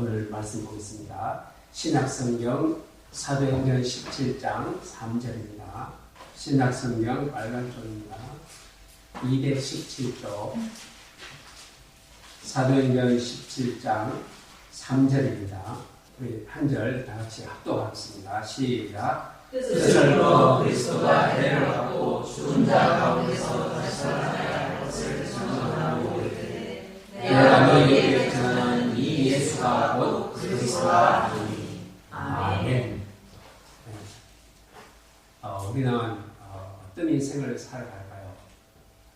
오늘 말씀 보겠습니다. 신약성경 사도행전 17장 3절입니다. 신약성경 빨간 쪽입니다. 217쪽 사도행전 17장 3절입니다. 우리 한 절 다 같이 합독하겠습니다. 시작. 뜻을 이루어 그리스도가 은혜를 받고 죽은 자 가운데서 다시 살아나야 할 것을 전언하고 이르되 내가 너희에게 이르는 이 예수가 곧 그리스도라 하니. 아멘. 우리는 어떤 인생을 살아갈까요?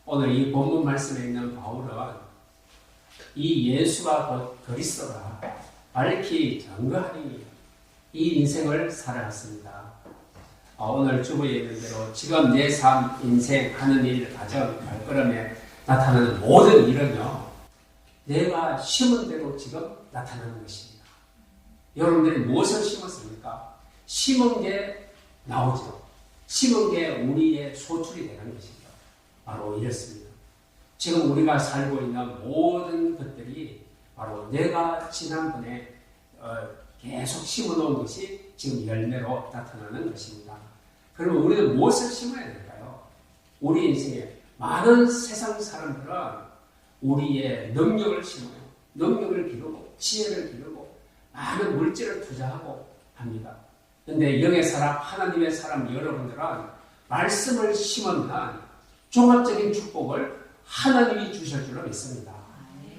오늘 이 본문 말씀에 있는 바울은 이 예수가 곧 그리스도라 밝히 증거하니 이 인생을 살아갔습니다. 오늘 주보에 있는 대로 지금 내 삶, 인생, 하는 일, 가정, 발걸음에 나타나는 모든 일은요, 내가 심은 대로 지금 나타나는 것입니다. 여러분들이 무엇을 심었습니까? 심은 게 나오죠. 심은 게 우리의 소출이 되는 것입니다. 바로 이렇습니다. 지금 우리가 살고 있는 모든 것들이 바로 내가 지난번에 계속 심어놓은 것이 지금 열매로 나타나는 것입니다. 그러면 우리는 무엇을 심어야 될까요? 우리 인생에 많은 세상 사람들은 우리의 능력을 심어요. 능력을 기르고 지혜를 기르고 많은 물질을 투자하고 합니다. 그런데 영의 사람, 하나님의 사람 여러분들은 말씀을 심으면 종합적인 축복을 하나님이 주실 줄로 믿습니다.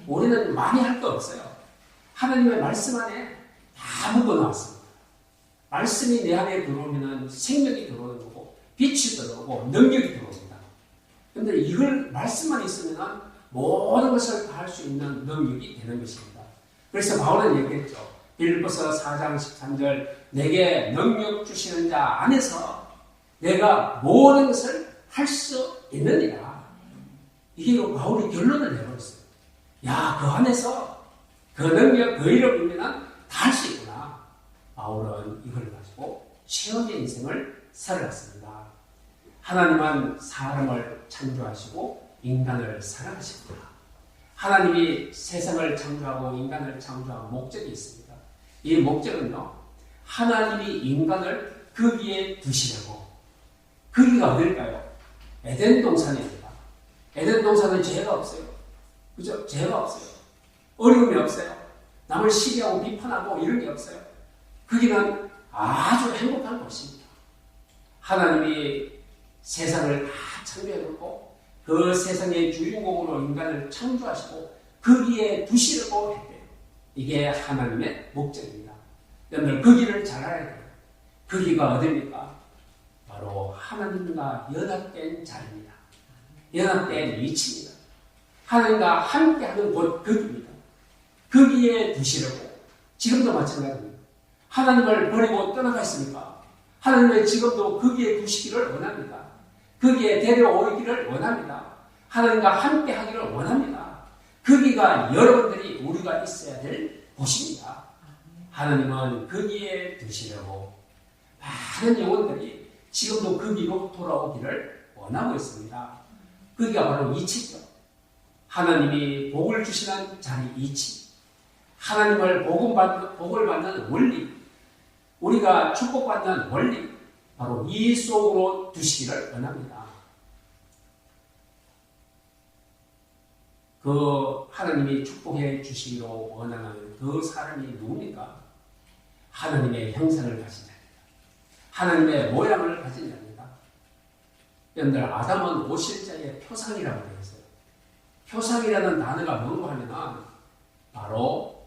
우리는 많이 할 거 없어요. 하나님의 말씀 안에 다 묶어놨습니다. 말씀이 내 안에 들어오면 생명이 들어오는 거고 빛이 들어오고 능력이 들어옵니다. 그런데 이걸 말씀만 있으면 모든 것을 다 할 수 있는 능력이 되는 것입니다. 그래서 바울은 얘기했죠. 빌립보서 4장 13절 내게 능력 주시는 자 안에서 내가 모든 것을 할 수 있느니라. 이게 바울이 결론을 내버렸어요. 야, 그 안에서 그 능력, 그 이름이면 다 할 수 있구나. 바울은 이걸 가지고 최선의 인생을 살아갔습니다. 하나님은 사람을 창조하시고 인간을 사랑하십니다. 하나님이 세상을 창조하고 인간을 창조한 목적이 있습니다. 이 목적은요, 하나님이 인간을 거기에 두시려고. 거기가 어딜까요? 에덴 동산입니다. 에덴 동산은 죄가 없어요. 그죠? 죄가 없어요. 어려움이 없어요. 남을 시기하고 비판하고 이런 게 없어요. 거기는 아주 행복한 곳입니다. 하나님이 세상을 다 창조해놓고 그 세상의 주인공으로 인간을 창조하시고 거기에 두시려고 했대요. 이게 하나님의 목적입니다. 여러분들 거기를 잘 알아야 돼요. 거기가 어디입니까? 바로 하나님과 연합된 자리입니다. 연합된 위치입니다. 하나님과 함께하는 곳 거기입니다. 거기에 두시려고 지금도 마찬가지입니다. 하나님을 버리고 떠나갔습니까? 하나님은 지금도 거기에 두시기를 원합니다. 거기에 데려오기를 원합니다. 하나님과 함께하기를 원합니다. 거기가 여러분들이 우리가 있어야 될 곳입니다. 하나님은 거기에 두시려고 많은 영혼들이 지금도 거기로 돌아오기를 원하고 있습니다. 거기가 바로 이치죠. 하나님이 복을 주시는 자리 이치. 하나님을 복을 받는 원리. 우리가 축복받는 원리. 바로 이 속으로 두시기를 원합니다. 그 하나님이 축복해 주시기로 원하는 그 사람이 누굽니까? 하나님의 형상을 가진 자입니다. 하나님의 모양을 가진 자입니다. 여러분들 아담은 오실자의 표상이라고 되어 있어요. 표상이라는 단어가 뭔가 하면 바로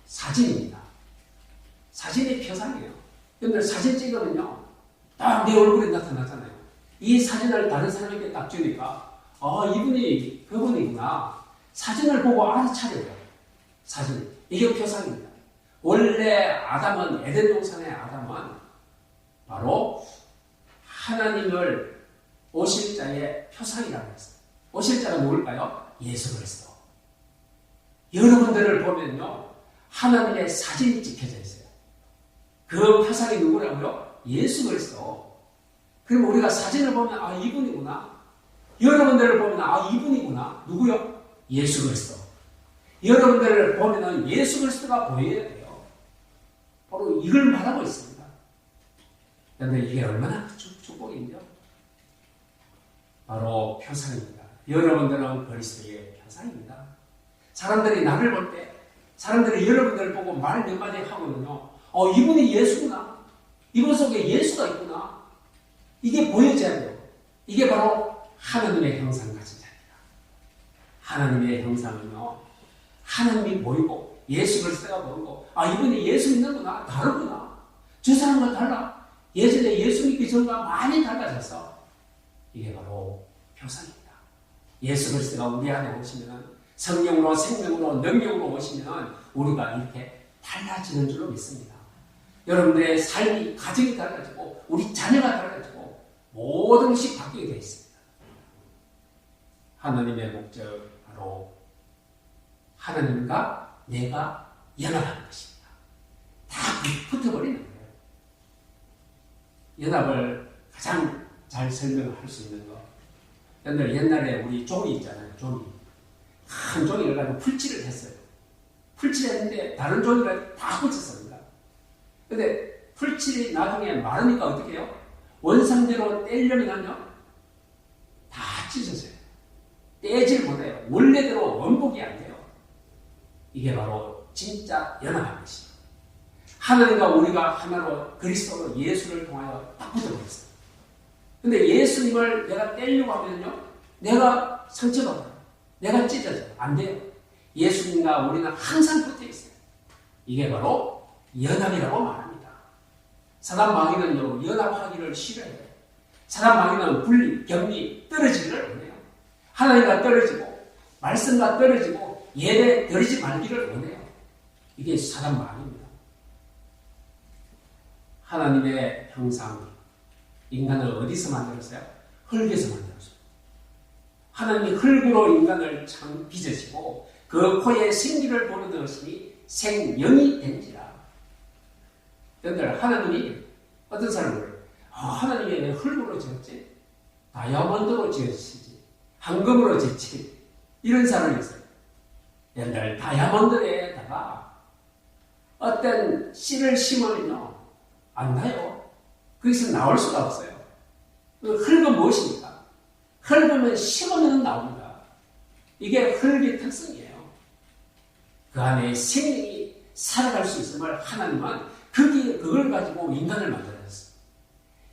사진입니다. 사진이 표상이에요. 여러분들 사진 찍으면요, 딱 내 얼굴이 나타나잖아요. 이 사진을 다른 사람에게 딱 주니까 이분이 그분이구나. 사진을 보고 알아차려요. 사진. 이게 표상입니다. 원래 아담은 에덴 동산의 아담은 바로 하나님을 오실 자의 표상이라고 했어요. 오실 자가 누굴까요? 예수 그리스도. 여러분들을 보면요, 하나님의 사진이 찍혀져 있어요. 그 표상이 누구라고요? 예수 그리스도. 그럼 우리가 사진을 보면 이분이구나. 여러분들을 보면 이분이구나. 누구요? 예수 그리스도. 여러분들을 보면은 예수 그리스도가 보여야 돼요. 바로 이걸 말하고 있습니다. 그런데 이게 얼마나 축복인죠? 바로 표상입니다. 여러분들은 그리스도의 표상입니다. 사람들이 나를 볼 때, 사람들이 여러분들을 보고 말 몇 마디 하거든요. 이분이 예수구나. 이분 속에 예수가 있구나. 이게 보여져야 돼요. 이게 바로 하나님의 형상 가진 자입니다. 하나님의 형상은요, 하나님이 보이고 예수 그리스도가 보이고 이분이 예수 믿는구나. 다르구나. 저 사람과 달라. 예전에 예수 믿기 전과 많이 달라져서 이게 바로 표상입니다. 예수 그리스도가 우리 안에 오시면 성령으로 생명으로 능력으로 오시면 우리가 이렇게 달라지는 줄로 믿습니다. 여러분들의 삶이 가정이 달라지고 우리 자녀가 달라지고 모든 것이 바뀌게 되어 있습니다. 하나님의 목적 바로 하나님과 내가 연합하는 것입니다. 다 붙어버리는 거예요. 연합을 가장 잘 설명할 수 있는 거. 옛날에 우리 종이 있잖아요. 종이. 큰 종이를 가지고 풀칠을 했어요. 풀칠했는데 다른 종이를 다 붙였습니다. 근데 풀칠이 나중에 마르니까 어떻게 해요? 원상대로 떼려면요 다 찢어져요. 떼질 못해요. 원래대로 원복이 안 돼요. 이게 바로 진짜 연합한 것입니다. 하나님과 우리가 하나로 그리스도로 예수를 통하여 딱 붙어버렸어요. 근데 예수님을 내가 떼려고 하면요 내가 상처받아요. 내가 찢어져요. 안 돼요. 예수님과 우리는 항상 붙어 있어요. 이게 바로 연합이라고 말합니다. 사단 마귀는요 연합하기를 싫어해요. 사단 마귀는 분리, 격리, 떨어지기를 원해요. 하나님과 떨어지고 말씀과 떨어지고 예배 드리지 말기를 원해요. 이게 사단 마귀입니다. 하나님의 형상, 인간을 어디서 만들었어요? 흙에서 만들었어요. 하나님이 흙으로 인간을 참 빚으시고 그 코에 생기를 불어넣으시니 생명이 된지라. 여러분들 하나님이 어떤 사람을 하나님이 왜 흙으로 지었지? 다이아몬드로 지으시지 황금으로 지지 이런 사람이 있어요. 여러분들 다이아몬드에다가 어떤 씨를 심으면요 안 나요. 거기서 나올 수가 없어요. 흙은 무엇입니까? 흙은 심으면 나옵니다. 이게 흙의 특성이에요. 그 안에 생명이 살아갈 수 있음을 하나님은 그걸 가지고 인간을 만들었어요.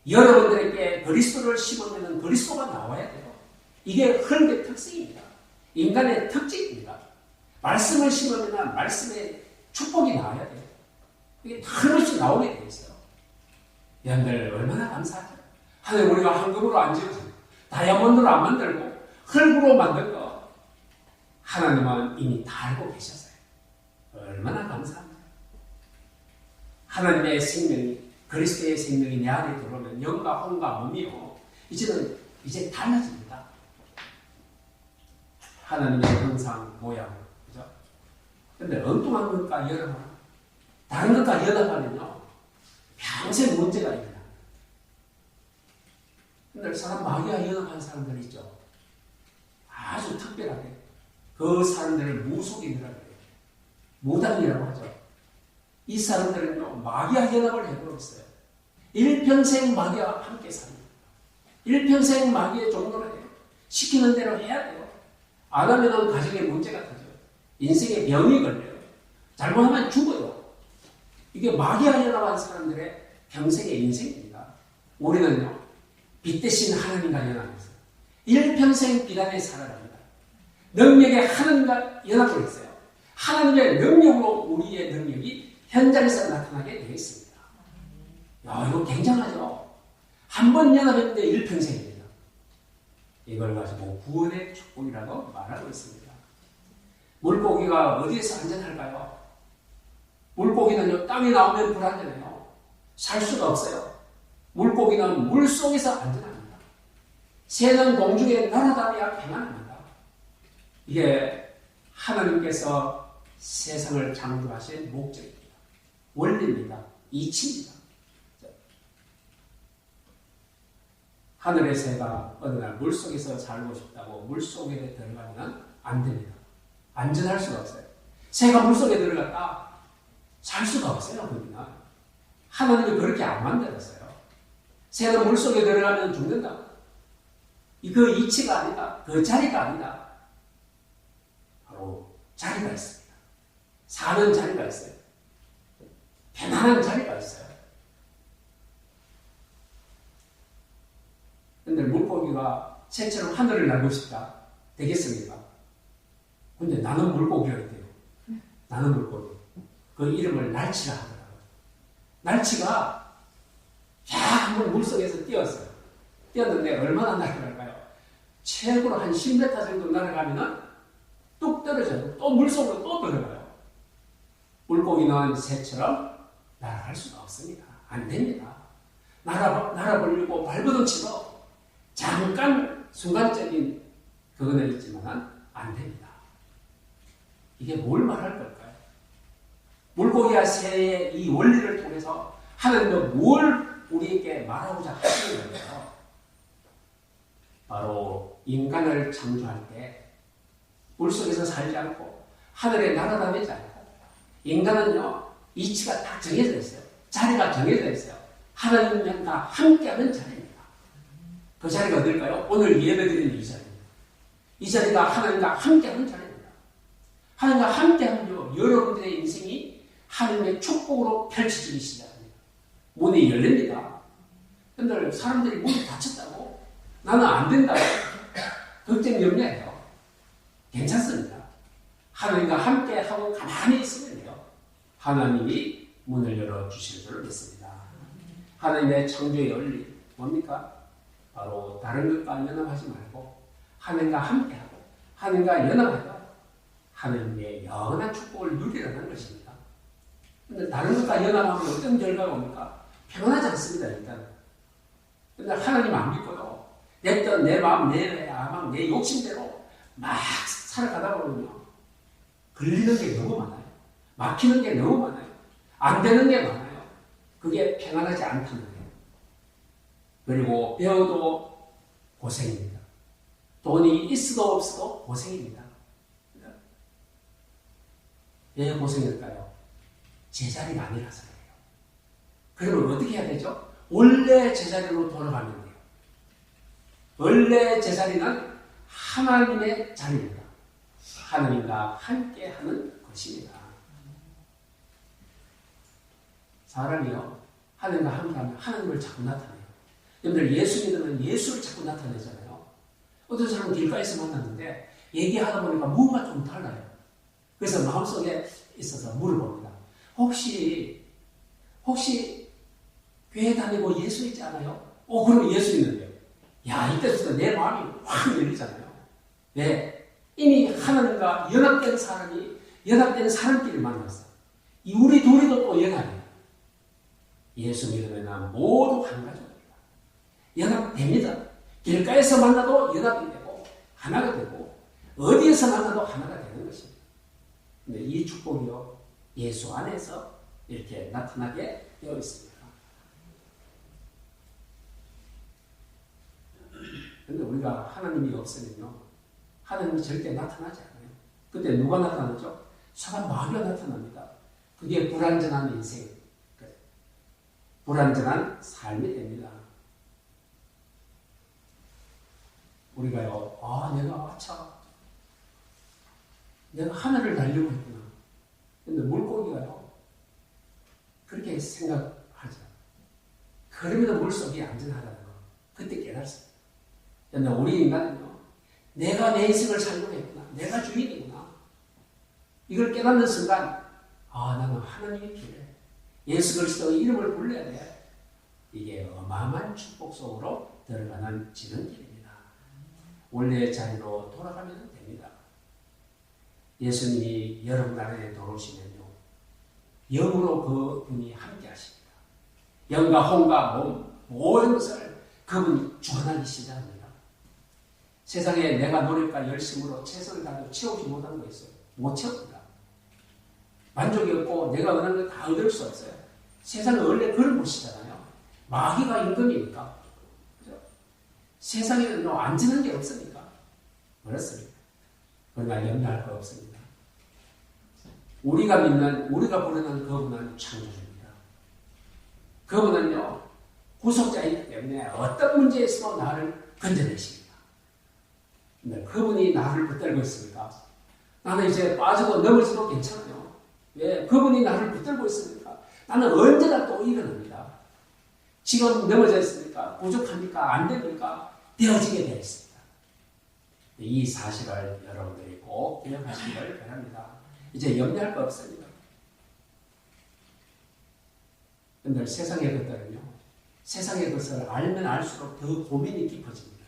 여러분들에게 그리스도를 심으면 그리스도가 나와야 돼요. 이게 흙의 특성입니다. 인간의 특징입니다. 말씀을 심으면 말씀의 축복이 나와야 돼요. 이게 털없이 나오게 되어 있어요. 여러분들 얼마나 감사하죠? 하나님 우리가 황금으로 안 지어서 다이아몬드로 안 만들고 흙으로 만든 거 하나님은 이미 다 알고 계셨어요. 얼마나 감사합니다. 하나님의 생명이 그리스도의 생명이 내 안에 들어오면 영과 혼과 몸이요 이제 달라집니다. 하나님의 형상 모양 그죠? 근데 엉뚱한 것과 연합하면 다른 것과 연합하면요 평생 문제가 일어납니다. 근데 사람 마귀와 연합한 사람들 있죠. 아주 특별하게 그 사람들을 무속인이라고 해요. 무당이라고 하죠. 이 사람들은요 마귀와 연합을 해보고 있어요. 일평생 마귀와 함께 삽니다. 일평생 마귀의 종로를 해요. 시키는 대로 해야 돼요. 안 하면 가정에 문제가 터져요. 인생에 병이 걸려요. 잘못하면 죽어요. 이게 마귀와 연합한 사람들의 평생의 인생입니다. 우리는요 빛 대신 하나님과 연합해서 일평생 빛 안에 살아갑니다. 능력의 하나님과 연합을 했어요. 하나님의 능력으로 우리의 능력이 현장에서 나타나게 되어 있습니다. 야, 이거 굉장하죠? 한 번 연합했는데 일평생입니다. 이걸 가지고 구원의 축복이라고 말하고 있습니다. 물고기가 어디에서 안전할까요? 물고기는요, 땅에 나오면 불안전해요. 살 수가 없어요. 물고기는 물 속에서 안전합니다. 새는 공중에 날아다녀야 평안합니다. 이게 하나님께서 세상을 창조하신 목적입니다. 원리입니다. 이치입니다. 하늘의 새가 어느 날 물속에서 살고 싶다고 물속에 들어가면 안 됩니다. 안전할 수가 없어요. 새가 물속에 들어갔다 살 수가 없어요. 거기는. 하나님이 그렇게 안 만들었어요. 새는 물속에 들어가면 죽는다. 그 이치가 아니다. 그 자리가 아니다. 바로 자리가 있습니다. 사는 자리가 있어요. 편안한 자리가 있어요. 근데 물고기가 새처럼 하늘을 날고 싶다. 되겠습니까? 근데 나는 물고기가 있대요. 나는 물고기. 그 이름을 날치라 하더라고요. 날치가 한번 물속에서 뛰었어요. 뛰었는데 얼마나 날아갈까요? 최고로 한 10m 정도 날아가면은 뚝 떨어져요. 또 물속으로 또 들어가요. 물고기는 새처럼 날아갈 수가 없습니다. 안 됩니다. 날아보려고 발버둥 치고 잠깐 순간적인 그거는 있지만 안 됩니다. 이게 뭘 말할 걸까요? 물고기와 새의 이 원리를 통해서 하나님은 뭘 우리에게 말하고자 하시는 거예요? 바로 인간을 창조할 때 물속에서 살지 않고 하늘에 날아다니지 않고 인간은요 이치가 딱 정해져 있어요. 자리가 정해져 있어요. 하나님과 함께하는 자리입니다. 그 자리가 어딜까요? 오늘 예배드리는 이 자리입니다. 이 자리가 하나님과 함께하는 자리입니다. 하나님과 함께하면요 여러분들의 인생이 하나님의 축복으로 펼쳐지기 시작합니다. 문이 열립니다. 근데 사람들이 문이 닫혔다고? 나는 안 된다고? 걱정 염려해요. 괜찮습니다. 하나님과 함께하고 가만히 있으면요 하나님이 문을 열어주실 줄 믿습니다. 하나님의 창조의 원리 뭡니까? 바로 다른 것과 연합하지 말고 하나님과 함께하고 하나님과 연합하여 하나님의 영원한 축복을 누리라는 것입니다. 그런데 다른 것과 연합하면 어떤 결과가 옵니까? 평안하지 않습니다. 일단. 그런데 하나님 안 믿고요. 내 마음, 내 야망, 내 욕심대로 막 살아가다 보면요. 걸리는 게 너무 많아요. 막히는 게 너무 많아요. 안 되는 게 많아요. 그게 평안하지 않다는 거예요. 그리고 배워도 고생입니다. 돈이 있어도 없어도 고생입니다. 왜 고생일까요? 제자리가 아니라서 그래요. 그러면 어떻게 해야 되죠? 원래 제자리로 돌아가면 돼요. 원래 제자리는 하나님의 자리입니다. 하나님과 함께하는 것입니다. 사람이요 하나님과 함께하면 하나님을 자꾸 나타내요. 여러분들 예수 믿으면 예수를 자꾸 나타내잖아요. 어떤 사람은 길가에서 만났는데 얘기하다 보니까 뭔가 좀 달라요. 그래서 마음속에 있어서 물어봅니다. 혹시 교회 다니고 예수 있지 않아요? 그럼 예수 있는데요. 야, 이때부터 내 마음이 확 열리잖아요. 왜? 이미 하나님과 연합된 사람끼리 만났어요. 우리 둘이도 또 연합이에요. 예수 믿으면 모두 한 가족입니다. 연합됩니다. 길가에서 만나도 연합이 되고 하나가 되고 어디에서 만나도 하나가 되는 것입니다. 근데 이 축복이요 예수 안에서 이렇게 나타나게 되어 있습니다. 그런데 우리가 하나님이 없으면요 하나님이 절대 나타나지 않아요. 그때 누가 나타나죠? 사람 마귀가 나타납니다. 그게 불완전한 인생, 불완전한 삶이 됩니다. 우리가요, 내가 하늘을 날려고 했구나. 근데 물고기가요, 그렇게 생각하죠. 그러면 물속이 안전하다는 거. 그때 깨달습니다. 근데 우리 인간은요, 내가 내 인생을 살려고 했구나. 내가 주인이구나. 이걸 깨닫는 순간, 나는 하나님이 필요해. 예수 그리스도의 이름을 불러야 돼. 이게 어마어마한 축복 속으로 들어가는 지름길입니다. 원래의 자리로 돌아가면 됩니다. 예수님이 여러분 안에 들어오시면요. 영으로 그분이 함께 하십니다. 영과 혼과 몸, 모든 것을 그분이 주관하기 시작합니다. 세상에 내가 노력과 열심으로 최선을 다해도 채우지 못한 거 있어요. 못 채웁니다. 만족이 없고 내가 원하는 걸 다 얻을 수 없어요. 세상은 원래 그런 곳이잖아요. 마귀가 임금이니까. 그죠? 세상에는 안전한 게 없으니까. 그렇습니다. 그러나 염려할 거 없습니다. 우리가 부르는 그분은 창조주입니다. 그분은요, 구속자이기 때문에 어떤 문제에 있어도 나를 건져내십니다. 근데 그분이 나를 붙들고 있습니까? 나는 이제 빠져도 넘어져도 괜찮아요. 왜? 그분이 나를 붙들고 있으니까 나는 언제나 또 일어납니다. 지금 넘어져 있습니까? 부족합니까? 안 됩니까? 되어지게 되어 있습니다. 이 사실을 여러분들이 꼭 기억하시기를 바랍니다. 이제 염려할 거 없습니다. 근데 세상의 것들은요, 세상의 것을 알면 알수록 더 고민이 깊어집니다.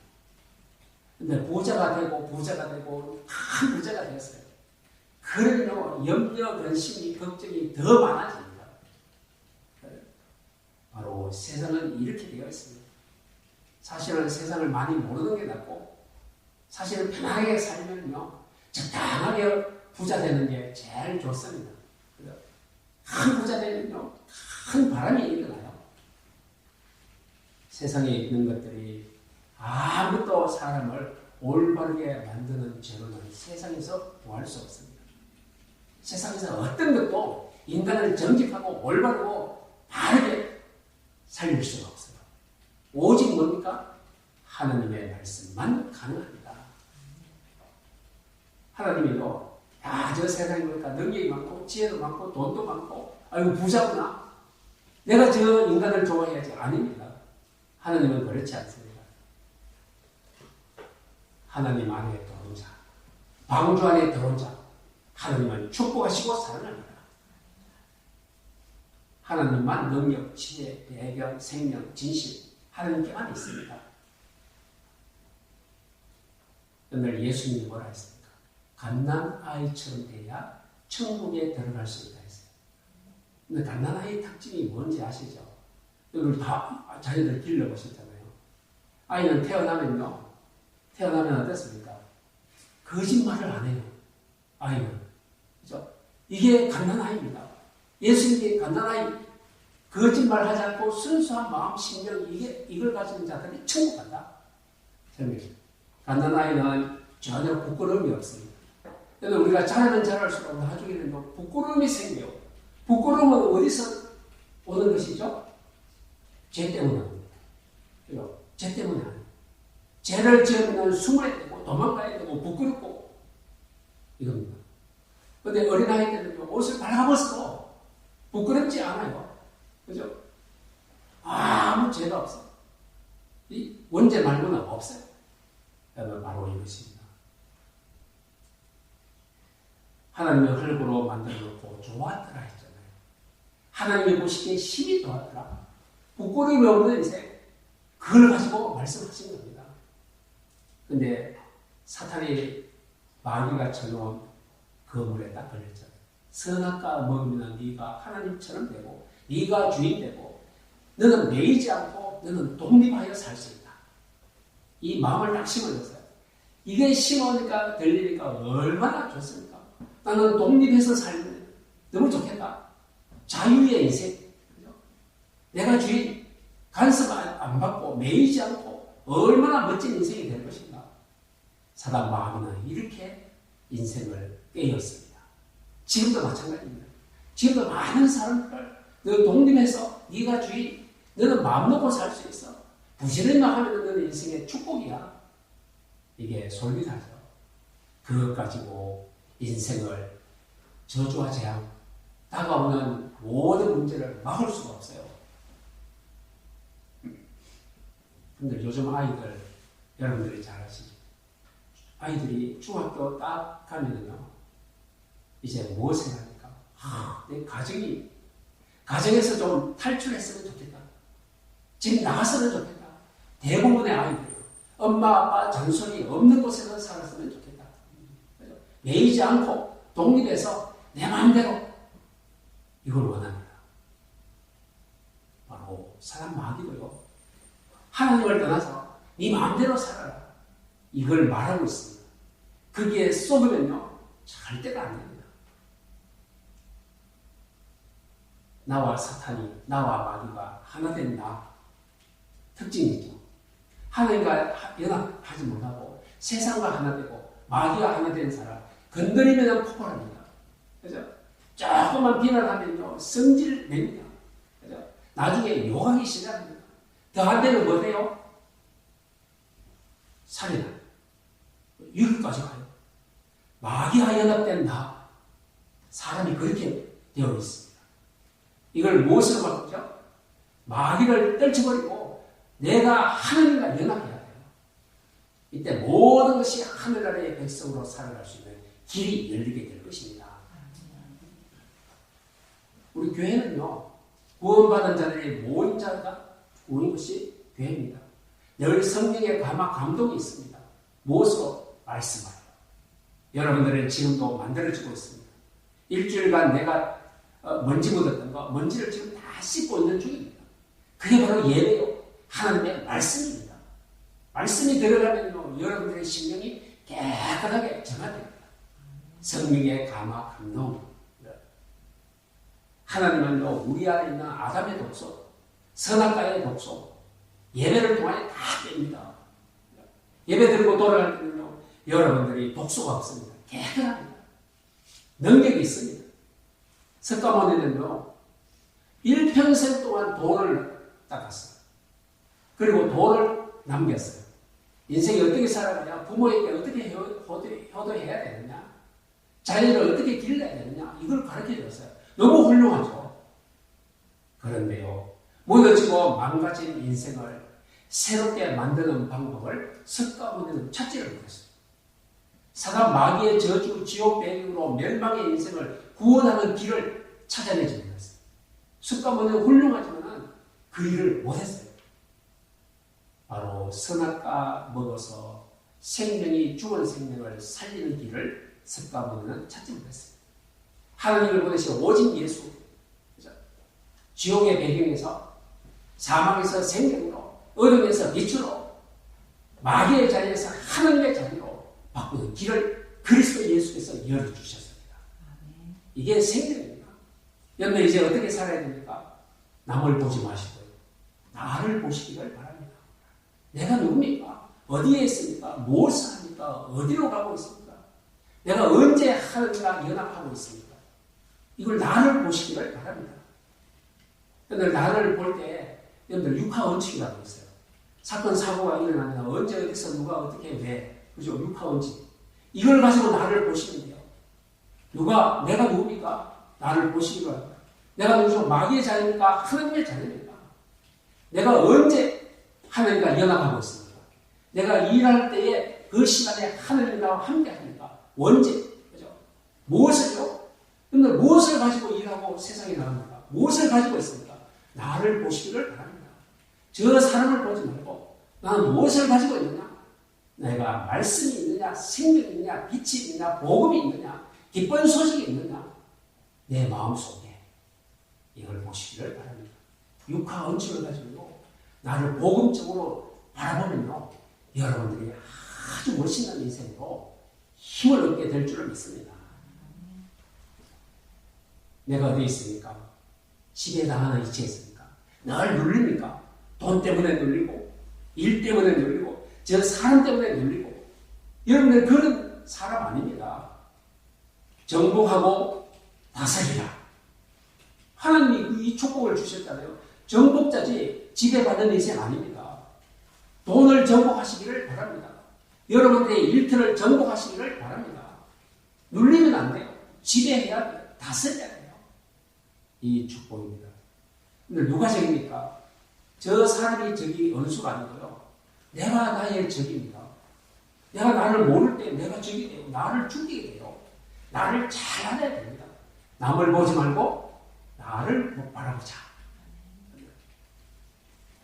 근데 부자가 되고 큰 부자가 됐어요. 그러면 염려, 근심이, 걱정이 더 많아집니다. 바로 세상은 이렇게 되어 있습니다. 사실은 세상을 많이 모르는 게 낫고, 사실은 편하게 살면요, 적당하게 부자 되는 게 제일 좋습니다. 큰 부자 되면요, 큰 바람이 일어나요. 세상에 있는 것들이 아무것도 사람을 올바르게 만드는 재료는 세상에서 구할 수 없습니다. 세상에서 어떤 것도 인간을 정직하고 올바르고 바르게 살릴 수가 없어요. 오직 뭡니까? 하나님의 말씀만 가능합니다. 하나님이요, 저 세상에 보니까 능력이 많고 지혜도 많고 돈도 많고 아이고 부자구나. 내가 저 인간을 좋아해야지. 아닙니다. 하나님은 그렇지 않습니다. 하나님 안에 들어온 자, 방주 안에 들어온 자, 하나님은 축복하시고 사랑합니다. 하나님만 능력, 지혜, 배경, 생명, 진실, 하나님께만 있습니다. 오늘 예수님이 뭐라 했습니까? 갓난아이처럼 돼야 천국에 들어갈 수 있다 했어요. 근데 갓난아이의 특징이 뭔지 아시죠? 여러분 다 자녀들 길러보셨잖아요. 아이는 태어나면 어떻습니까? 거짓말을 안 해요. 아이는. 그죠? 이게 갓난아이입니다. 예수님이 갓난아이, 거짓말 하지 않고 순수한 마음, 심령, 이걸 가진 자들이 천국 간다. 갓난아이는 전혀 부끄러움이 없습니다. 그래서 우리가 자라는 자랄수록 나중에는 부끄러움이 생겨요. 부끄러움은 어디서 오는 것이죠? 죄 때문에 옵니다. 죄 때문에 안 해요. 죄를 지으면 숨어야 되고 도망가야 되고 부끄럽고 이겁니다. 그런데 어린아이 때는 옷을 발라벗어도 부끄럽지 않아요. 그죠? 아무 죄가 없어요. 이 원죄 말고는 없어요. 바로 이것입니다. 하나님의 흙으로 만들어놓고 좋았더라 했잖아요. 하나님이 보시기에 힘이 좋았더라. 부끄러움이 없는 인생, 그걸 가지고 말씀하신 겁니다. 근데 사탄이 마귀가 쳐놓은 그물에 딱 걸렸잖아요. 선악과 먹으면 네가 하나님처럼 되고 네가 주인 되고 너는 매이지 않고 너는 독립하여 살 수 있다. 이 마음을 딱 심어줬어요. 이게 심으니까 들리니까 얼마나 좋습니까? 나는 독립해서 살면 너무 좋겠다. 자유의 인생. 그죠? 내가 주인, 간섭 안 받고 매이지 않고 얼마나 멋진 인생이 될 것인가. 사단 마귀는 이렇게 인생을 깨었습니다. 지금도 마찬가지입니다. 지금도 많은 사람들, 너 독립해서 네가 주인, 너는 마음 놓고 살 수 있어. 부지런히만 하면 너는 인생의 축복이야. 이게 솔깃하죠. 그것 가지고 인생을 저주와 재앙, 다가오는 모든 문제를 막을 수가 없어요. 근데 요즘 아이들, 여러분들이 잘 아시죠? 아이들이 중학교 딱 가면은요, 이제 무엇을 합니까? 내 가정에서 좀 탈출했으면 좋겠다. 지금 나갔으면 좋겠다. 대부분의 아이들이요. 엄마, 아빠 잔소리 없는 곳에서 살았으면 좋겠다. 매이지 않고 독립해서 내 마음대로 이걸 원합니다. 바로 사람 마귀도요. 하나님을 떠나서 네 마음대로 살아라. 이걸 말하고 있습니다. 거기에 쏟으면요. 절대가 안 됩니다. 나와 사탄이, 나와 마귀가 하나 된 나. 특징이죠. 하나님과 연합하지 못하고 세상과 하나 되고 마귀가 하나 된 사람 건드리면 폭발합니다. 그죠? 조금만 비난하면요 성질 냅니다. 그죠? 나중에 욕하기 시작합니다. 더 안 되면 뭐 돼요? 살인하고 유기까지 가요. 마귀와 연합된 나 사람이 그렇게 되어 있습니다. 이걸 무엇으로 바꾸죠? 마귀를 떨쳐버리고 내가 하나님과 연합해야 돼요. 이때 모든 것이 하늘나라의 백성으로 살아갈 수 있는 길이 열리게 될 것입니다. 우리 교회는요, 구원받은 자들이 모인 자가 모인 것이 교회입니다. 늘 성령의 감동이 있습니다. 무엇으로? 말씀하여. 여러분들은 지금도 만들어지고 있습니다. 일주일간 내가 먼지 묻었던 거, 먼지를 지금 다 씻고 있는 중입니다. 그게 바로 예배요. 하나님의 말씀입니다. 말씀이 들어가면요, 여러분들의 심령이 깨끗하게 정화됩니다. 성령의 감동. 하나님은요, 우리 안에 있는 아담의 독소, 선악과의 독소, 예배를 통하여 다 뺍니다. 예배 드리고 돌아갈 때는요, 여러분들이 독소가 없습니다. 깨끗합니다. 능력이 있습니다. 석가모니는요, 일평생 동안 돈을 닦았어요. 그리고 돈을 남겼어요. 인생이 어떻게 살아가냐, 부모에게 어떻게 효도해야 되느냐, 자녀를 어떻게 길러야 되느냐, 이걸 가르쳐 줬어요. 너무 훌륭하죠. 그런데요, 무너지고 망가진 인생을 새롭게 만드는 방법을 석가모니는 찾지를 못했어요. 사단 마귀의 저주, 지옥 배경으로 멸망의 인생을 구원하는 길을 찾아내지 못했어요. 석가모니는 훌륭하지만 그 일을 못했어요. 바로 선악과 먹어서 생명이 죽은 생명을 살리는 길을 석가모니는 찾지 못했어요. 하나님을 보내신 오직 예수, 지옥의 배경에서 사망에서 생명으로, 어둠에서 빛으로, 마귀의 자리에서 하나님의 자리로 바꾸는 길을 그리스도 예수께서 열어주셨습니다. 이게 생명입니다. 여러분 이제 어떻게 살아야 됩니까? 남을 보지 마시고요, 나를 보시기를 바랍니다. 내가 누굽니까? 어디에 있습니까? 무엇을 합니까? 어디로 가고 있습니까? 내가 언제 하나님과 연합하고 있습니까? 이걸 나를 보시기를 바랍니다. 여러분들 나를 볼 때 여러분들 육하원칙이라고 있어요. 사건 사고가 일어나면 언제 어디서 누가 어떻게 왜, 그죠? 육하원칙. 이걸 가지고 나를 보시면 돼요. 내가 누굽니까? 나를 보시기로 합니다. 내가 누구죠? 마귀의 자녀입니까? 하나님의 자녀입니까? 내가 언제 하나님과 연합하고 있습니까? 내가 일할 때에 그 시간에 하나님과 함께 합니까? 언제? 그죠? 무엇을요? 여러분들 무엇을 가지고 일하고 세상에 나갑니까? 무엇을 가지고 있습니까? 나를 보시기를 바랍니다. 저 사람을 보지 말고 나는 무엇을 가지고 있느냐? 내가 말씀이 있느냐? 생명이 있느냐? 빛이 있느냐? 복음이 있느냐? 기쁜 소식이 있느냐? 내 마음속에 이걸 보시기를 바랍니다. 육하 원칙을 가지고 나를 복음적으로 바라보면요, 여러분들이 아주 멋있는 인생으로 힘을 얻게 될 줄을 믿습니다. 내가 어디 있습니까? 집에 당하는 이치에 있습니까? 늘 눌립니까? 돈 때문에 눌리고, 일 때문에 눌리고, 저 사람 때문에 눌리고. 여러분들 그런 사람 아닙니다. 정복하고 다스리라. 하나님이 이 축복을 주셨잖아요. 정복자지 지배받는 인생 아닙니다. 돈을 정복하시기를 바랍니다. 여러분들의 일터를 정복하시기를 바랍니다. 눌리면 안 돼요. 지배해야 돼요. 다스려야 돼요. 이 축복입니다. 근데 누가 적입니까? 저 사람이 적이 원수가 아니고요, 내가 나의 적입니다. 내가 나를 모를 때 내가 적이 돼요. 나를 죽이게 돼요. 나를 잘 알아야 됩니다. 남을 보지 말고 나를 바라보자.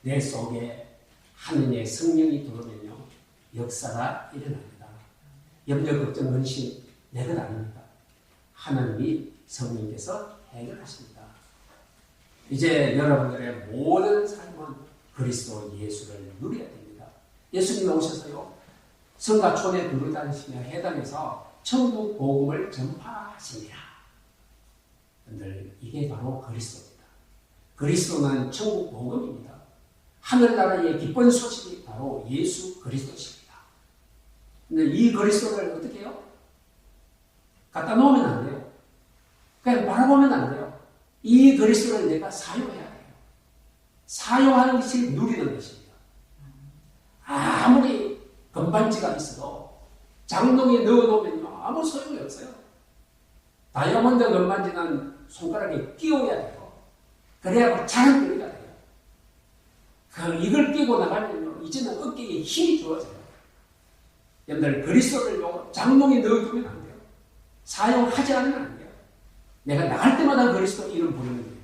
내 속에 하느님의 성령이 들어오면요, 역사가 일어납니다. 염려, 걱정, 근심 내 것 아닙니다. 하나님이 성령께서 해결하십니다. 이제 여러분들의 모든 삶은 그리스도 예수를 누려야 됩니다. 예수님이 오셔서요, 성과 촌에 두루 다니시며 해당에서 천국 복음을 전파하시니라. 이게 바로 그리스도입니다. 그리스도는 천국 복음입니다. 하늘나라의 기쁜 소식이 바로 예수 그리스도십니다. 근데 이 그리스도를 어떻게 해요? 갖다 놓으면 안 돼요. 그냥 바라보면 안 돼요. 이 그리스도를 내가 사용해야 돼요. 사용하는 것이 누리는 것입니다. 아무리 금반지가 있어도 장롱에 넣어놓으면요 아무 소용이 없어요. 다이아몬드 금반지는 손가락에 끼워야 돼요. 그래야 자랑거리가 돼요. 이걸 끼고 나가면요 이제는 어깨에 힘이 주어져요. 여러분들 그리스도를 장롱에 넣어두면 안 돼요. 사용하지 않으면 안 돼요. 내가 나갈 때마다 그리스도 이름 부르는 거예요.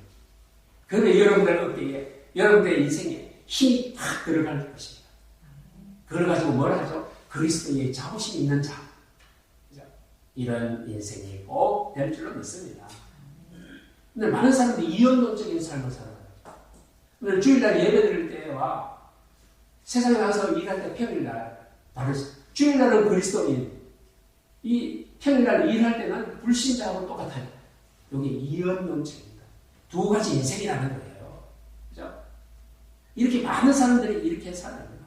그러면 여러분들 어깨에 여러분들의 인생에 힘이 팍 들어갈 것입니다. 그걸 가지고 뭘 하죠? 그리스도의 자부심 있는 자. 이런 인생이 꼭 될 줄로 믿습니다. 근데 많은 사람들이 이언론적인 삶을 살아갑니다. 오늘 주일날 예배 드릴 때와 세상에 나가서 일할 때 평일날 다르죠. 주일날은 그리스도인, 이 평일날 일할 때는 불신자하고 똑같아요. 이게 이언론적입니다. 두 가지 인생이라는 거예요. 그죠? 이렇게 많은 사람들이 이렇게 살아갑니다.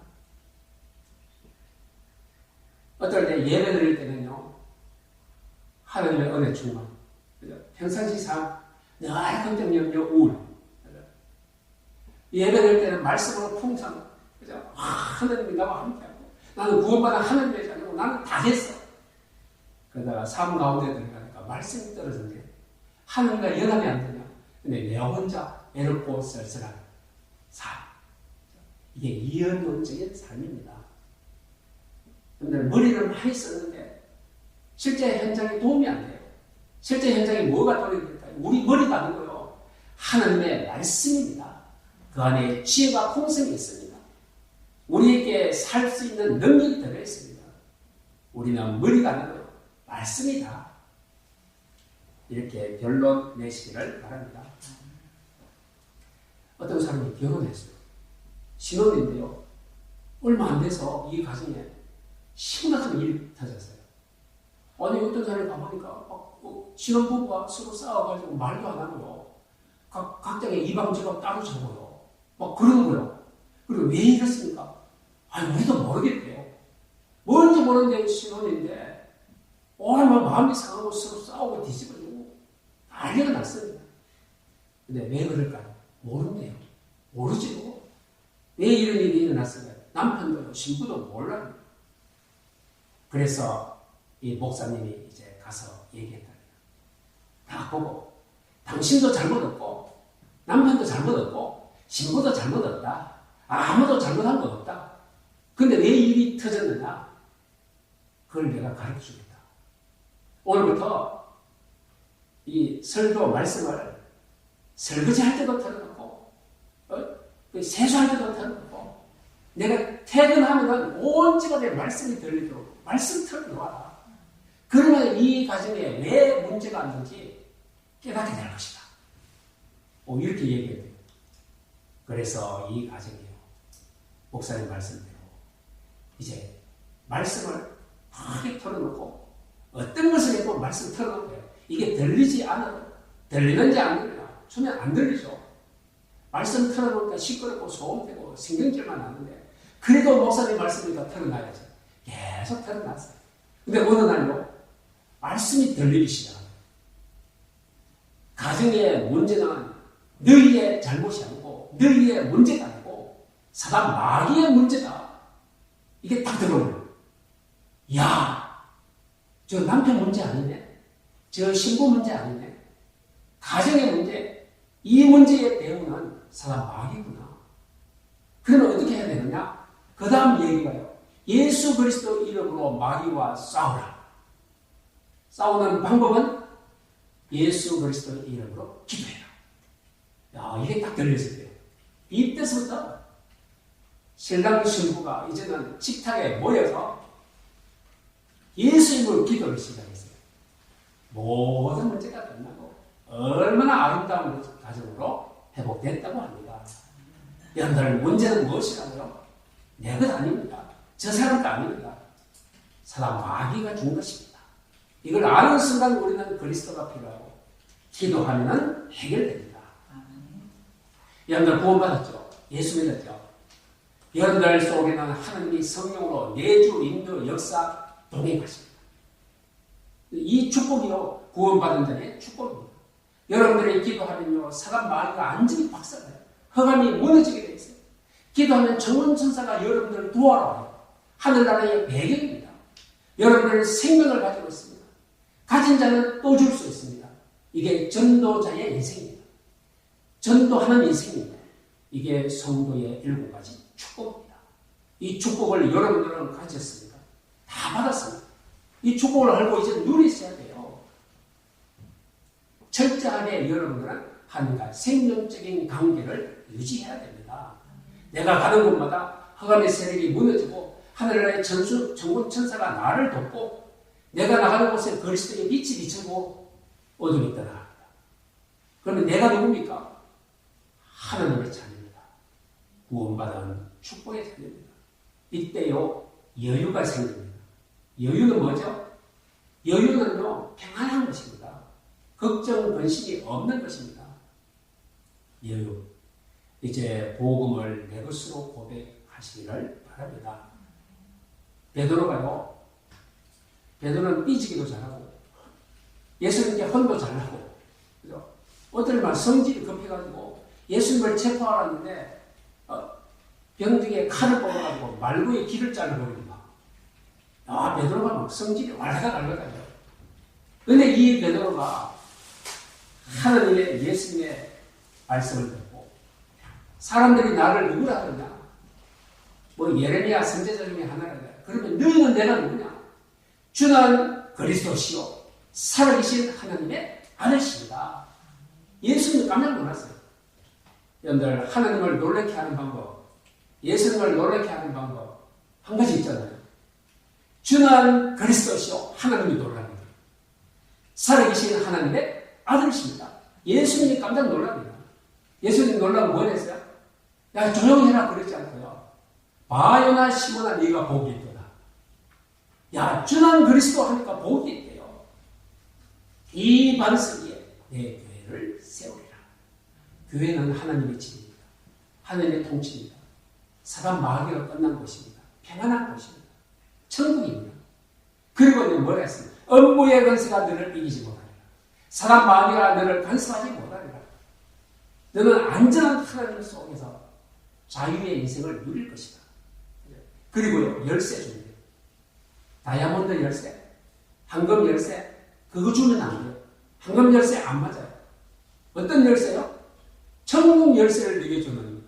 어떨 때 예배 드릴 때는요, 하나님의 은혜 충만. 그죠? 평상시상 늘 긍정, 염려, 우울. 그죠? 예배 드릴 때는 말씀으로 풍성. 그죠? 하나님이 나와 함께하고. 나는 구원받아 하나님의 자녀고 나는 다 됐어. 그러다가 삶 가운데 들어가니까 말씀이 떨어진 게 하나님과 연합이 안 되냐. 근데 내 혼자 애롭고 쓸쓸한 삶. 이게 이언론적인 삶입니다. 근데 머리를 많이 썼는데 실제 현장에 도움이 안 돼요. 실제 현장에 뭐가 도움이 될까요? 우리 머리가 아니고요. 하나님의 말씀입니다. 그 안에 지혜와 공성이 있습니다. 우리에게 살 수 있는 능력이 들어있습니다. 우리는 머리가 아니고요. 말씀이다. 이렇게 결론 내시기를 바랍니다. 어떤 사람이 결혼했어요. 신혼인데요. 얼마 안 돼서 이 가정에 심각한 일이 터졌어요. 아니 어떤 사람이 가보니까 신혼부부가 서로 싸워가지고 말도 안 하고요. 각장의 이방지가 따로 자고요. 막 그러는 거예요. 그리고 왜 이랬습니까? 아니 우리도 모르겠대요. 뭔지 모르는데 신혼인데 얼마나 마음이 상하고 서로 싸우고 뒤집어지고 난리가 났습니다. 근데 왜 그럴까요? 모른대요. 모르지도. 왜 이런 일이 일어났을까요? 남편도 신부도 몰라요. 그래서 이 목사님이 이제 가서 얘기했다. 다 보고 당신도 잘못 없고 남편도 잘못 없고 신부도 잘못 없다. 아무도 잘못한 거 없다. 근데 왜 일이 터졌느냐? 그걸 내가 가르쳐 주겠다. 오늘부터 이 설교 말씀을 설거지 할 때도 틀어놓고 세수할 때도 틀어놓고 내가 퇴근하면 온 집안에 말씀이 들리도록 말씀 틀어놓아라. 그러면 이 가정에 왜 문제가 안 되는지 깨닫게 될 것이다. 이렇게 얘기해요. 그래서 이 가정이요. 목사님 말씀대로 이제 말씀을 크게 털어놓고 어떤 것을 해도 말씀 털어놓고요. 이게 들리지 않아도 들리는지 안 들리나 처음에 안 들리죠. 말씀 털어놓으니까 시끄럽고 소음되고 신경질만 나는데 그래도 목사님 말씀이니까 털어놔야죠. 계속 털어놨어요. 근데 어느 날요. 말씀이 들리기 시작합니다. 가정의 문제는 너희의 잘못이 아니고 너희의 문제가 아니고 사단 마귀의 문제다. 이게 딱 들어오는 야, 저 남편 문제 아니네. 저 신부 문제 아니네. 가정의 문제, 이 문제의 배우는 사단 마귀구나. 그러면 어떻게 해야 되느냐? 그 다음 얘기가요. 예수 그리스도 이름으로 마귀와 싸우라. 싸우는 방법은 예수 그리스도 이름으로 기도해라. 야, 이게 딱 들렸을 때요. 이때부터 신랑 신부가 이제는 식탁에 모여서 예수 이름으로 기도를 시작했어요. 모든 문제가 끝나고 얼마나 아름다운 가정으로 회복됐다고 합니다. 여러분들 문제는 무엇이라고요? 내 것 아닙니다. 저 사람도 아닙니다. 사람 마귀가 준 것입니다. 이걸 아는 순간 우리는 그리스도가 필요하고 기도하면 해결됩니다. 여러분들 구원받았죠? 예수 믿었죠? 여러분들 속에는 하나님이 성령으로 내주, 인도, 역사 동행하십니다. 이 축복이요 구원받은 자의 축복입니다. 여러분들이 기도하면요, 사람 마귀가 완전히 박살나요. 허감이 무너지게 돼 있어요. 기도하면 정원천사가 여러분들을 도와러 와요. 하늘나라의 배경입니다. 여러분들은 생명을 가지고 있습니다. 가진 자는 또 줄 수 있습니다. 이게 전도자의 인생입니다. 전도하는 인생입니다. 이게 성도의 7가지 축복입니다. 이 축복을 여러분들은 가졌습니다. 다 받았습니다. 이 축복을 알고 이제 누리셔야 돼요. 철저하게 여러분들은 하나님과 생명적인 관계를 유지해야 됩니다. 내가 가는 곳마다 허감의 세력이 무너지고 하늘나라의 정권천사가 나를 돕고 내가 나가는 곳에 그리스도의 빛이 비추고 어둠이 떠나갑니다. 그러면 내가 누굽니까? 하나님의 자녀입니다. 구원받은 축복의 자녀입니다. 이때요 여유가 생깁니다. 여유는 뭐죠? 여유는요 평안한 것입니다. 걱정, 근심이 없는 것입니다. 여유. 이제 복음을 내 것으로 고백하시기를 바랍니다. 베드로가요. 베드로는 삐지기도 잘하고 예수님께 헌도 잘하고 그죠? 어떨 말 성질이 급해가지고 예수님을 체포하라는데 병등에 칼을 뽑아가지고 말구에 길을 잘라버리고 막 베드로가 막 성질이 왈가왈가해요. 근데 이 베드로가 하나님의 예수님의 말씀을 듣고 사람들이 나를 누구라 그러냐? 뭐 예레미야 선지자 중에 하나라 그래. 그러면 너희는 내가 누구냐? 주는 그리스도시요 살아계신 하나님의 아들이십니다. 예수님이 깜짝 놀랐어요. 여러분들 하나님을 놀라게 하는 방법, 예수님을 놀라게 하는 방법 한 가지 있잖아요. 주는 그리스도시요 하나님이 놀랍니다. 살아계신 하나님의 아들이십니다. 예수님이 깜짝 놀랍니다. 예수님 놀라면 뭐 했어요? 야 조용히 해라 그랬지 않고요. 바요나 시몬아 네가 복이 있도다. 야 주는 그리스도 하니까 복이 있대요. 이 반석에 내 교회를 세우리라. 교회는 하나님의 집입니다. 하나님의 통치입니다. 사람 마귀가 끝난 곳입니다. 평안한 곳입니다. 천국입니다. 그리고 뭐라 했습니까? 음부의 권세가 너를 이기지 못하리라. 사람 마귀가 너를 간섭하지 못하리라. 너는 안전한 하나님 속에서 자유의 인생을 누릴 것이다. 그리고요, 열쇠 줍니다. 다이아몬드 열쇠, 황금 열쇠, 그거 주면 안 돼요. 황금 열쇠 안 맞아요. 어떤 열쇠요? 천국 열쇠를 내게 주는.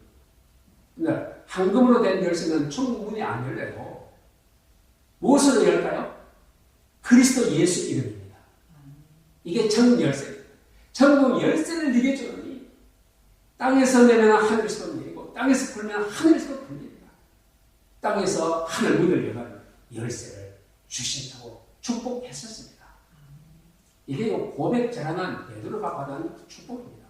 근데 황금으로 된 열쇠는 천국 문이 안 열려요. 무엇으로 열까요? 그리스도 예수 이름입니다. 이게 천국 열쇠입니다. 천국 열쇠를 내게 주느니 땅에서 내면 하늘에서도 내리고 땅에서 풀면 하늘에서도 풀립니다. 땅에서 하늘 문을 여는 열쇠를 주신다고 축복했었습니다. 이게 고백 자랑한 베드로가 받은 축복입니다.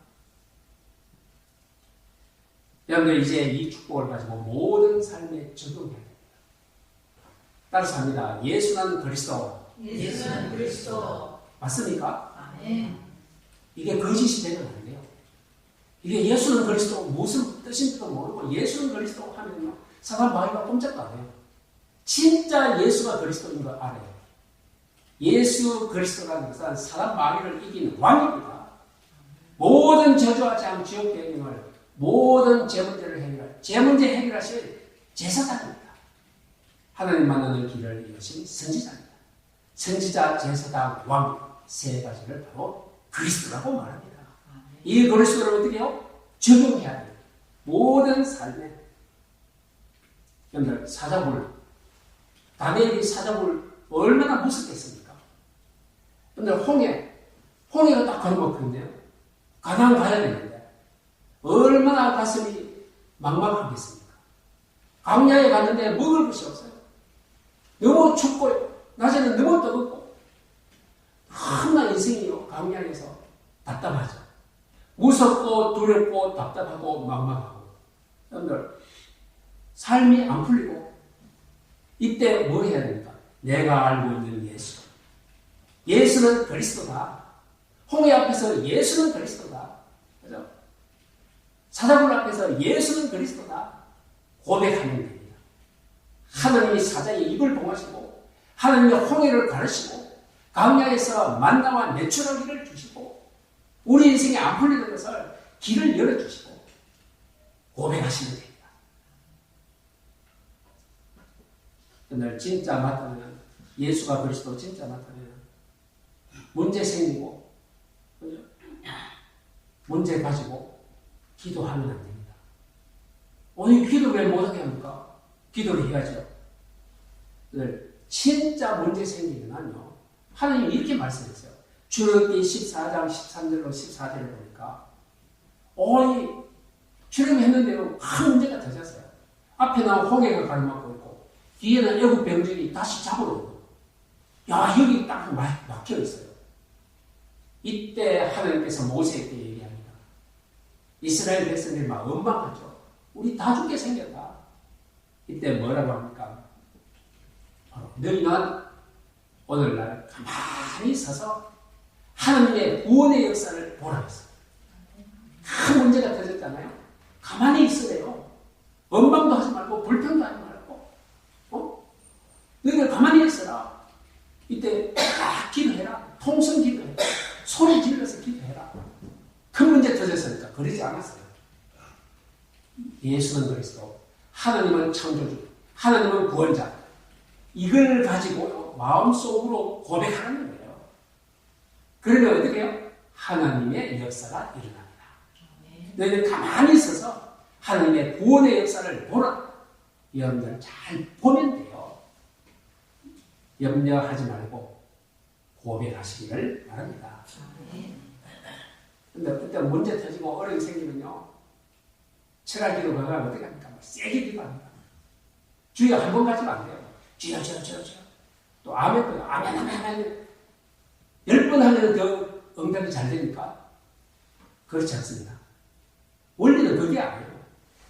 여러분들 이제 이 축복을 가지고 모든 삶에 적용해야 됩니다. 따라서 합니다. 예수는 그리스도. 예수는 그리스도. 맞습니까? 아멘. 이게 거짓이 되면 안 돼요. 이게 예수는 그리스도 무슨 뜻인지도 모르고 예수는 그리스도 하면요. 사람 마귀가 꼼짝도 안 해요. 진짜 예수가 그리스도인 걸 알아요. 예수 그리스도라는 것은 사람 마귀를 이기는 왕입니다. 모든 저주와 재앙, 지옥 대행을 모든 제 문제를 해결할 제 문제 해결하실 제사장입니다. 하나님 만나는 길을 여신 선지자입니다. 선지자, 제사장, 왕 세 가지를 바로 그리스도라고 말합니다. 이 그리스도를 어떻게 해요? 적용해야 돼요. 모든 삶에. 여러분들 사자굴, 다니엘이 사자굴 얼마나 무섭겠습니까? 여러분들 홍해가 딱 걸어먹거든요. 가나안 가야 되는데 얼마나 가슴이 막막하겠습니까? 광야에 갔는데 먹을 것이 없어요. 너무 춥고 낮에는 너무 뜨겁고 너무나 인생이요 광야에서 답답하죠. 무섭고 두렵고 답답하고 막막하고 여러분들 삶이 안 풀리고 이때 뭐 해야 됩니까? 내가 알고 있는 예수. 예수는 그리스도다. 홍해 앞에서 예수는 그리스도다. 그죠? 사자굴 앞에서 예수는 그리스도다. 고백하면 됩니다. 하나님이 사자의 입을 봉하시고 하나님이 홍해를 가르시고 광야에서 만나와 내추럴기를 주시고 우리 인생에 안 풀리는 것을 길을 열어주시고 고백하시면 됩니다. 오늘 진짜 맞다면, 예수가 그리스도 진짜 맞다면 문제 생기고, 그죠? 문제 가지고 기도하면 안 됩니다. 오늘 기도 왜 못하게 합니까? 기도를 해야죠. 진짜 문제 생기면요, 하나님이 이렇게 말씀했어요. 출애굽기 14장 13절로 14절을 보니까 출애굽했는데도 큰 문제가 터졌어요. 앞에는 홍해가 가로막고 있고 뒤에는 애국 병력이 다시 잡으러 오고, 야, 여기 딱 막혀 있어요. 이때 하나님께서 모세에게 얘기합니다. 이스라엘 백성들이 막 원망하죠. 우리 다 죽게 생겼다. 이때 뭐라고 합니까? 너희는 오늘날 가만히 서서 하나님의 구원의 역사를 보라 했어요. 큰 문제가 터졌잖아요. 가만히 있으래요. 원망도 하지 말고 불평도 하지 말고, 너희들 가만히 있어라. 이때 기도해라. 통성 기도해라. 소리 질러서 기도해라. 큰 문제 터졌으니까 그러지 않았어요. 예수는 그리스도, 하나님은 창조주, 하나님은 구원자, 이걸 가지고 마음속으로 고백하는 거예요. 그러면 어떻게 해요? 하나님의 역사가 일어납니다. 너희는 가만히 있어서 하나님의 구원의 역사를 보라. 여러분들 잘 보면 돼요. 염려하지 말고 고백하시기를 바랍니다. 근데 그때 문제 터지고 어려움이 생기면요, 철학기도 가면 어떻게 합니까? 세게 기도합니다. 주여 한 번 가지면 안 돼요. 주여. 또 아멘. 10번 하면 더 응답이 잘 되니까. 그렇지 않습니다. 원리는 그게 아니에요.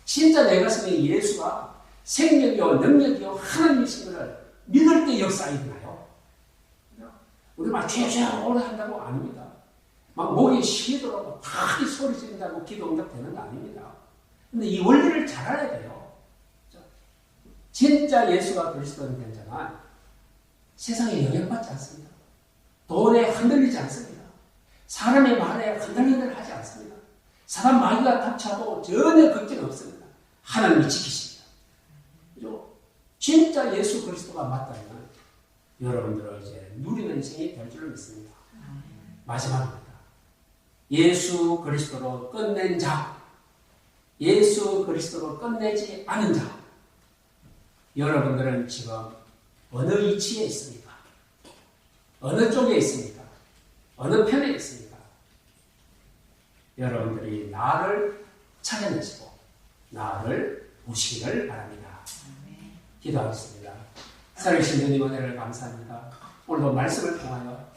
진짜 내 가슴에 예수가 생명이요 능력이요 하나님이신 것을 믿을 때 역사가 일어나요. 우리 막 주여 오래 한다고 아닙니다. 막 목이 쉬더라도 다 소리 지른다고 기도 응답 되는 거 아닙니다. 근데 이 원리를 잘 알아야 돼요. 진짜 예수가 그리스도는 괜찮아. 세상에 영향받지 않습니다. 돈에 흔들리지 않습니다. 사람의 말에 흔들흔들하지 않습니다. 사람 마귀가 닥쳐도 전혀 걱정 없습니다. 하나님이 지키십니다. 그죠? 진짜 예수 그리스도가 맞다면 여러분들은 이제 누리는 인생이 될 줄로 믿습니다. 마지막입니다. 예수 그리스도로 끝낸 자, 예수 그리스도로 끝내지 않은 자, 여러분들은 지금 어느 위치에 있습니까? 어느 쪽에 있습니까? 어느 편에 있습니까? 여러분들이 나를 찾아내시고 나를 보시기를 바랍니다. 기도하겠습니다. 살아계신 주님 은혜를 감사합니다. 오늘도 말씀을 통하여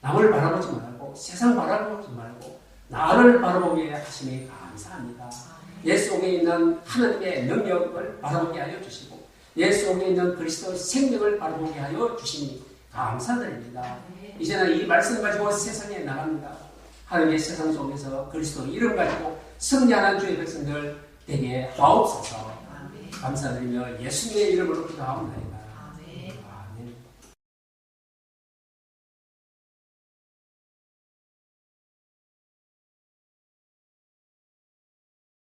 남을 바라보지 말고 세상 바라보지 말고 나를 바라보게 하심에 감사합니다. 내 속에 있는 하나님의 능력을 바라보게 하여 주시고 내 속에 있는 그리스도의 생명을 바라보게 하여 주시니 감사드립니다. 이제는 이 말씀 가지고 세상에 나갑니다. 하나님의 세상 속에서 그리스도 이름 가지고 승리하는 주의 백성들 되게 하옵소서. 감사드리며 예수님의 이름으로 기도합니다.